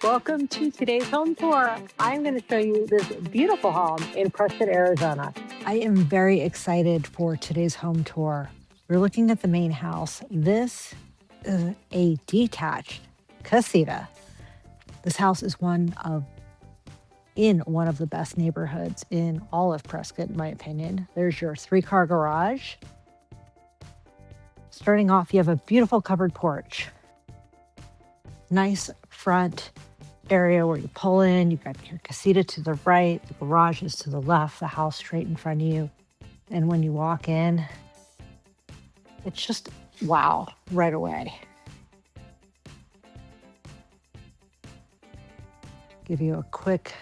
Welcome to today's home tour. I'm going to show you this beautiful home in Prescott, Arizona. I am very excited for today's home tour. We're looking at the main house. This is a detached Casita. This house is in one of the best neighborhoods in all of Prescott, in my opinion. There's your 3-car garage. Starting off, you have a beautiful covered porch. Nice front area where you pull in. You've got your Casita to the right, the garage is to the left, the house straight in front of you. And when you walk in, it's just wow right away. Give you a quick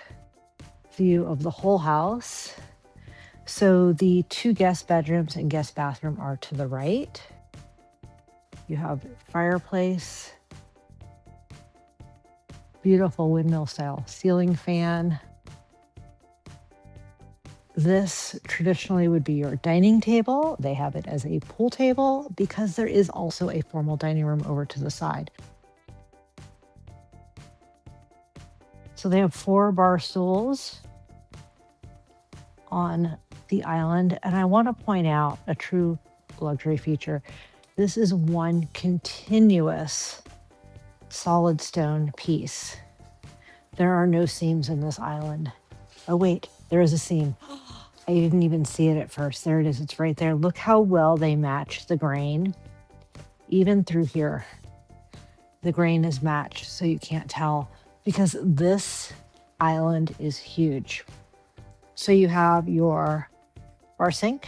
view of the whole house. So the 2 guest bedrooms and guest bathroom are to the right. You have fireplace, beautiful windmill style ceiling fan. This traditionally would be your dining table. They have it as a pool table because there is also a formal dining room over to the side. So they have 4 bar stools on the island. And I want to point out a true luxury feature. This is one continuous solid stone piece. There are no seams in this island. Oh wait, there is a seam. I didn't even see it at first. There it is, it's right there. Look how well they match the grain. Even through here, the grain is matched, so you can't tell because this island is huge. So you have your bar sink,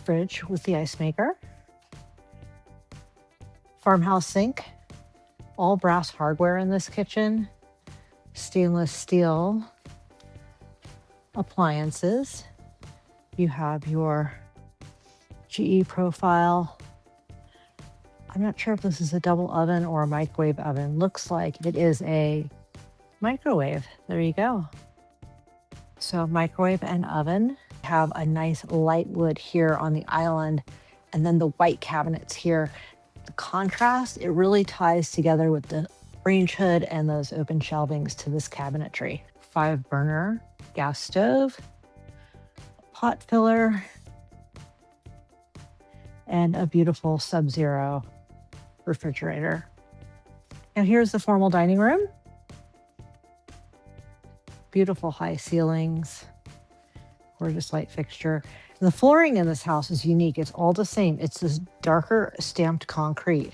fridge with the ice maker, farmhouse sink, all brass hardware in this kitchen, stainless steel appliances. You have your GE profile. I'm not sure if this is a double oven or a microwave oven. Looks like it is a microwave. There you go. So microwave and oven. Have a nice light wood here on the island, and then the white cabinets here. The contrast, it really ties together with the range hood and those open shelvings to this cabinetry. 5 burner gas stove, pot filler, and a beautiful Sub-Zero refrigerator. And here's the formal dining room. Beautiful high ceilings, gorgeous light fixture. The flooring in this house is unique. It's all the same. It's this darker stamped concrete.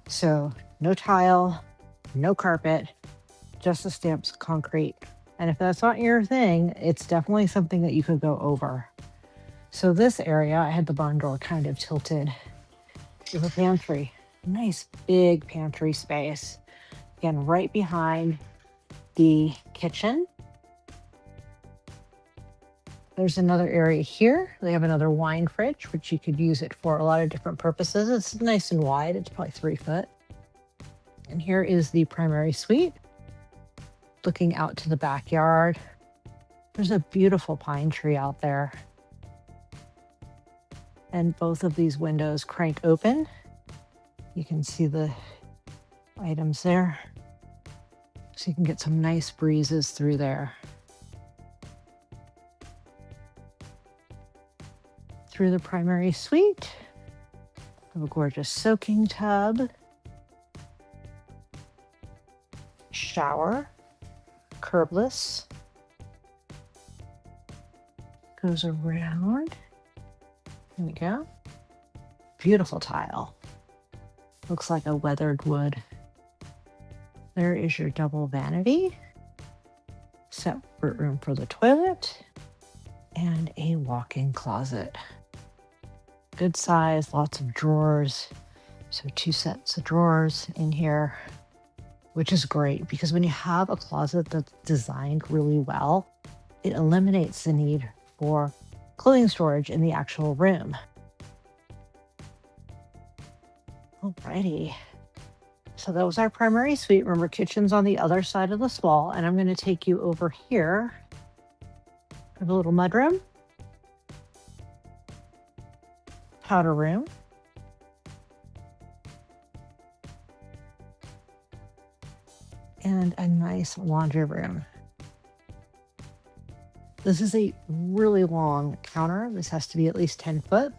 So no tile, no carpet, just a stamped concrete. And if that's not your thing, it's definitely something that you could go over. So this area, I had the barn door kind of tilted. You have a pantry, nice big pantry space. Again, right behind the kitchen. There's another area here. They have another wine fridge, which you could use it for a lot of different purposes. It's nice and wide. It's probably 3 foot. And here is the primary suite, looking out to the backyard. There's a beautiful pine tree out there. And both of these windows crank open. You can see the items there. So you can get some nice breezes through there. Through the primary suite, have a gorgeous soaking tub, shower, curbless, goes around. There we go. Beautiful tile. Looks like a weathered wood. There is your double vanity, separate room for the toilet, and a walk-in closet. Good size, lots of drawers. So 2 sets of drawers in here, which is great because when you have a closet that's designed really well, it eliminates the need for clothing storage in the actual room. Alrighty. So that was our primary suite. Remember, kitchen's on the other side of this wall, and I'm going to take you over here. I have a little mudroom, powder room, and a nice laundry room. This is a really long counter. This has to be at least 10 foot.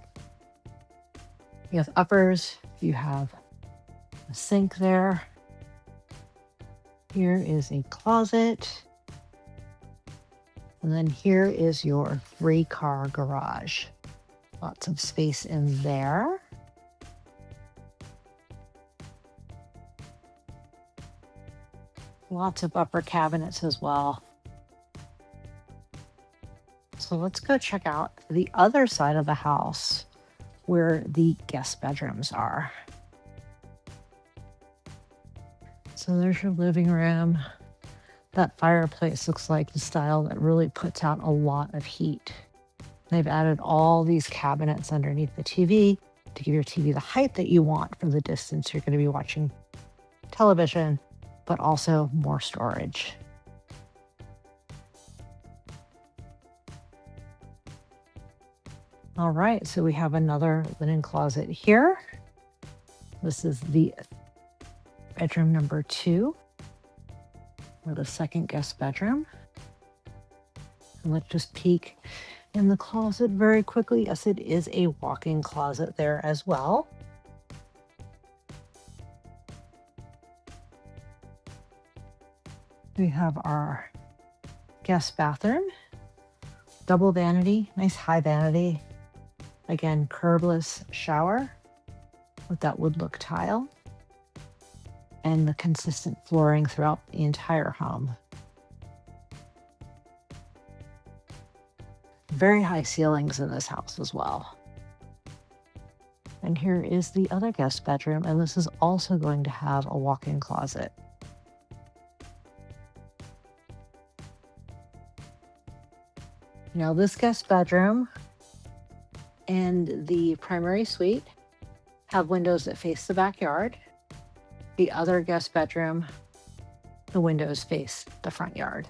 You have uppers, you have a sink there. Here is a closet. And then here is your 3-car garage. Lots of space in there. Lots of upper cabinets as well. So let's go check out the other side of the house where the guest bedrooms are. So there's your living room. That fireplace looks like the style that really puts out a lot of heat. They've added all these cabinets underneath the TV to give your TV the height that you want for the distance you're going to be watching television, but also more storage. All right, so we have another linen closet here. This is the bedroom number 2, or the second guest bedroom. And let's just peek in the closet very quickly. Yes, it is a walk-in closet there as well. We have our guest bathroom, double vanity, nice high vanity. Again, curbless shower with that wood look tile and the consistent flooring throughout the entire home. Very high ceilings in this house as well. And here is the other guest bedroom, and this is also going to have a walk-in closet. Now this guest bedroom and the primary suite have windows that face the backyard. The other guest bedroom, the windows face the front yard.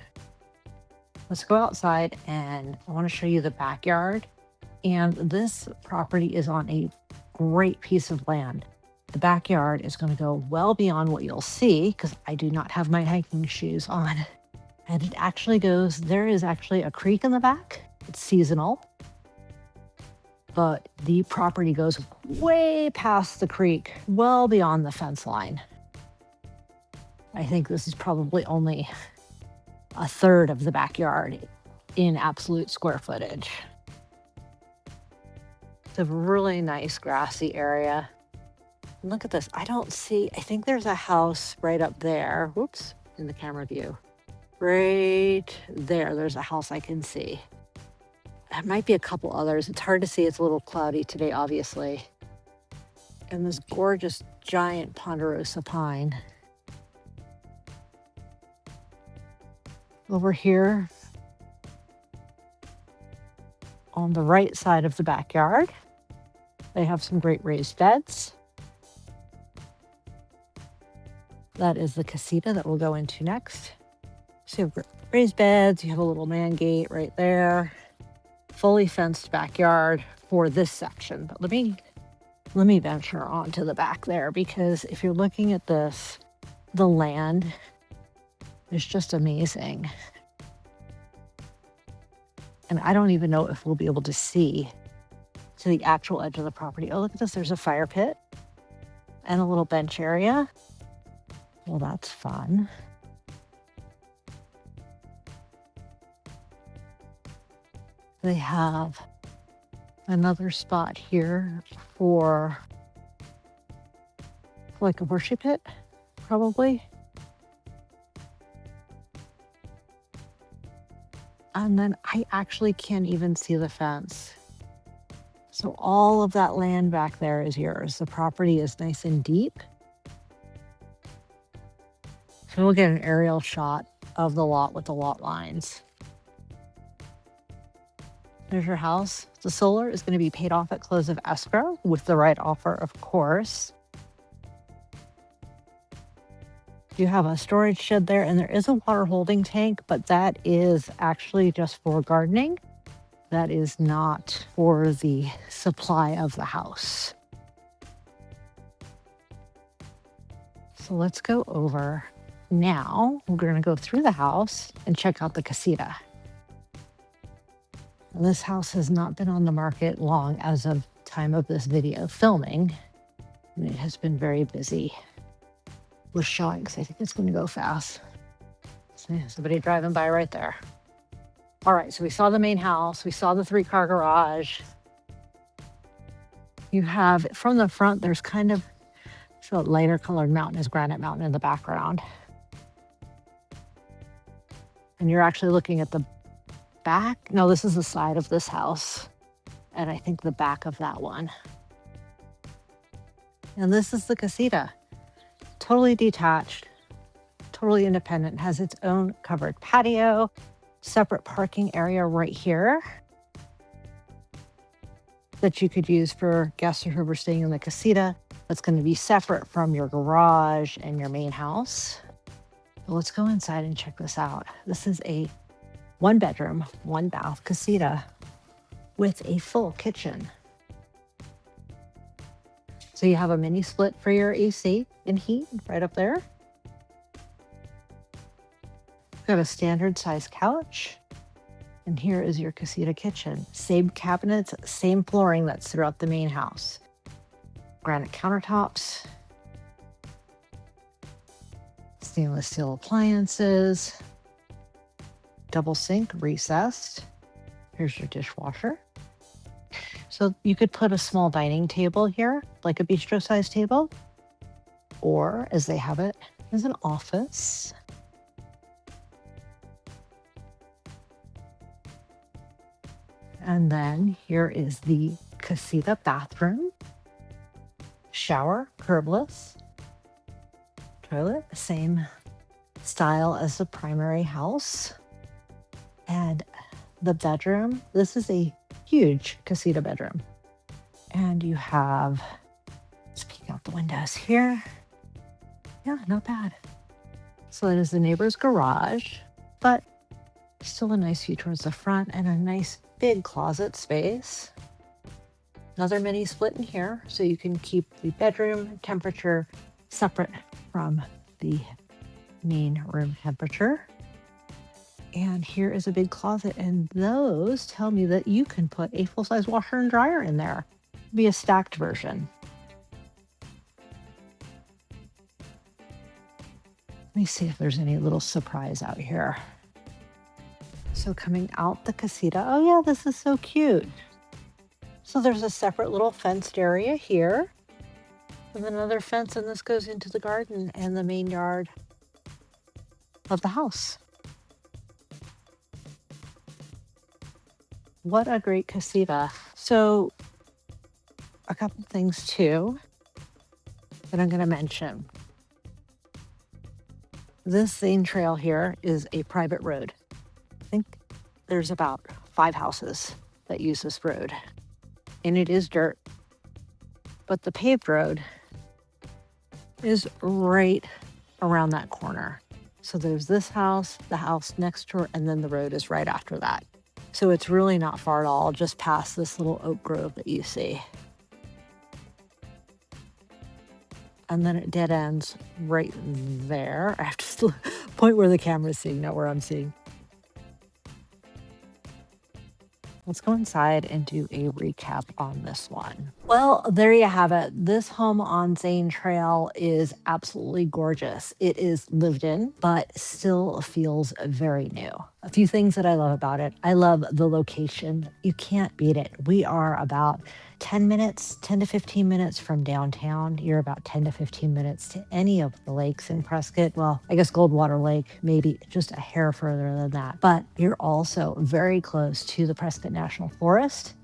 Let's go outside and I want to show you the backyard. And this property is on a great piece of land. The backyard is going to go well beyond what you'll see because I do not have my hiking shoes on. And it actually goes, there is actually a creek in the back. It's seasonal. But the property goes way past the creek, well beyond the fence line. I think this is probably only a third of the backyard in absolute square footage. It's a really nice grassy area. And look at this. I think there's a house right up there. Whoops, in the camera view. Right there, there's a house I can see. There might be a couple others. It's hard to see. It's a little cloudy today, obviously. And this gorgeous giant ponderosa pine. Over here on the right side of the backyard, they have some great raised beds. That is the Casita that we'll go into next. So you have raised beds, you have a little man gate right there. Fully fenced backyard for this section. But let me venture onto the back there, because if you're looking at this, the land is just amazing. And I don't even know if we'll be able to see to the actual edge of the property. Oh, look at this. There's a fire pit and a little bench area. Well, that's fun. They have another spot here for like a worship pit, probably. And then I actually can't even see the fence. So all of that land back there is yours. The property is nice and deep. So we'll get an aerial shot of the lot with the lot lines. There's your house. The solar is going to be paid off at close of escrow with the right offer, of course. You have a storage shed there, and there is a water holding tank, but that is actually just for gardening. That is not for the supply of the house. So let's go over Now we're going to go through the house and check out the Casita. This house has not been on the market long as of time of this video filming, and it has been very busy with showings. I think it's going to go fast. Somebody driving by right there. All right, so we saw the main house. We saw the 3-car garage. You have, from the front, there's kind of a lighter colored mountain, is Granite Mountain in the background. And you're actually looking at the back. No, this is the side of this house. And I think the back of that one. And this is the Casita. Totally detached, totally independent, has its own covered patio, separate parking area right here that you could use for guests or who are staying in the Casita. That's going to be separate from your garage and your main house. So let's go inside and check this out. This is a 1-bedroom, 1-bath Casita with a full kitchen. So you have a mini split for your AC and heat right up there. Got a standard size couch. And here is your Casita kitchen. Same cabinets, same flooring that's throughout the main house. Granite countertops. Stainless steel appliances. Double sink, recessed. Here's your dishwasher. So you could put a small dining table here, like a bistro-sized table, or as they have it, as an office. And then here is the Casita bathroom, shower, curbless, toilet, same style as the primary house. And the bedroom, this is a huge Casita bedroom. And you have, let's peek out the windows here. Yeah, not bad. So that is the neighbor's garage, but still a nice view towards the front and a nice big closet space. Another mini split in here, so you can keep the bedroom temperature separate from the main room temperature. And here is a big closet, and those tell me that you can put a full-size washer and dryer in there. It'd be a stacked version. Let me see if there's any little surprise out here. So coming out the Casita, oh yeah, this is so cute. So there's a separate little fenced area here, and another fence, and this goes into the garden and the main yard of the house. What a great Casita. So a couple things too that I'm going to mention. This Zane Trail here is a private road. I think there's about 5 houses that use this road, and it is dirt, but the paved road is right around that corner. So there's this house, the house next door, and then the road is right after that. So it's really not far at all, just past this little oak grove that you see. And then it dead ends right there. I have to point where the camera's seeing, not where I'm seeing. Let's go inside and do a recap on this one. Well, there you have it. This home on Zane Trail is absolutely gorgeous. It is lived in, but still feels very new. A few things that I love about it. I love the location. You can't beat it. We are about 10 to 15 minutes from downtown. You're about 10 to 15 minutes to any of the lakes in Prescott. Well, I guess Goldwater Lake, maybe just a hair further than that. But you're also very close to the Prescott National Forest.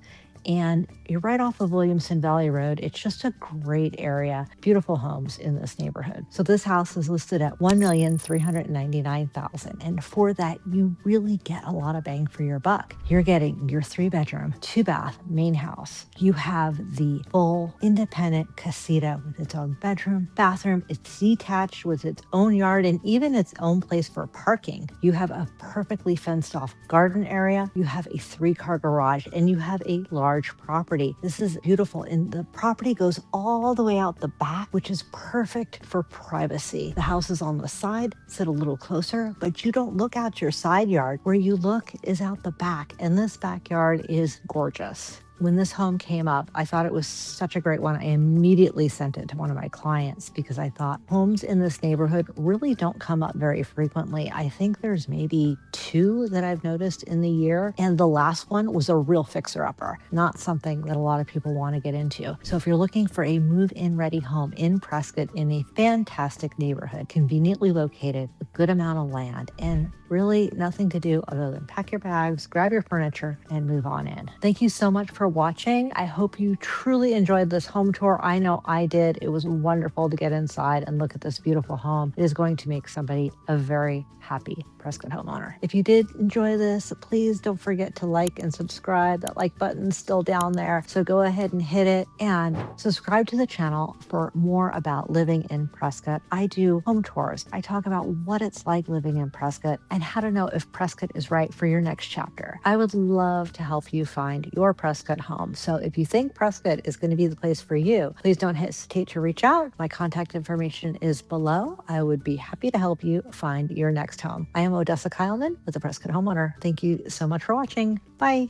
And you're right off of Williamson Valley Road. It's just a great area. Beautiful homes in this neighborhood. So this house is listed at $1,399,000. And for that, you really get a lot of bang for your buck. You're getting your 3-bedroom, 2-bath main house. You have the full independent Casita with its own bedroom, bathroom. It's detached with its own yard and even its own place for parking. You have a perfectly fenced off garden area. You have a 3-car garage, and you have a large large property. This is beautiful. And the property goes all the way out the back, which is perfect for privacy. The house is on the side, sit a little closer, but you don't look out your side yard. Where you look is out the back, and this backyard is gorgeous. When this home came up, I thought it was such a great one. I immediately sent it to one of my clients because I thought homes in this neighborhood really don't come up very frequently. I think there's maybe 2 that I've noticed in the year. And the last one was a real fixer-upper, not something that a lot of people want to get into. So if you're looking for a move-in ready home in Prescott in a fantastic neighborhood, conveniently located, a good amount of land, and really nothing to do other than pack your bags, grab your furniture, and move on in. Thank you so much for watching. I hope you truly enjoyed this home tour. I know I did. It was wonderful to get inside and look at this beautiful home. It is going to make somebody a very happy Prescott homeowner. If you did enjoy this, please don't forget to like and subscribe. That like button's still down there, so go ahead and hit it, and subscribe to the channel for more about living in Prescott. I do home tours. I talk about what it's like living in Prescott and how to know if Prescott is right for your next chapter. I would love to help you find your Prescott home. So if you think Prescott is going to be the place for you, please don't hesitate to reach out. My contact information is below. I would be happy to help you find your next home. I am Odessa Kyleman with the Prescott Homeowner. Thank you so much for watching. Bye.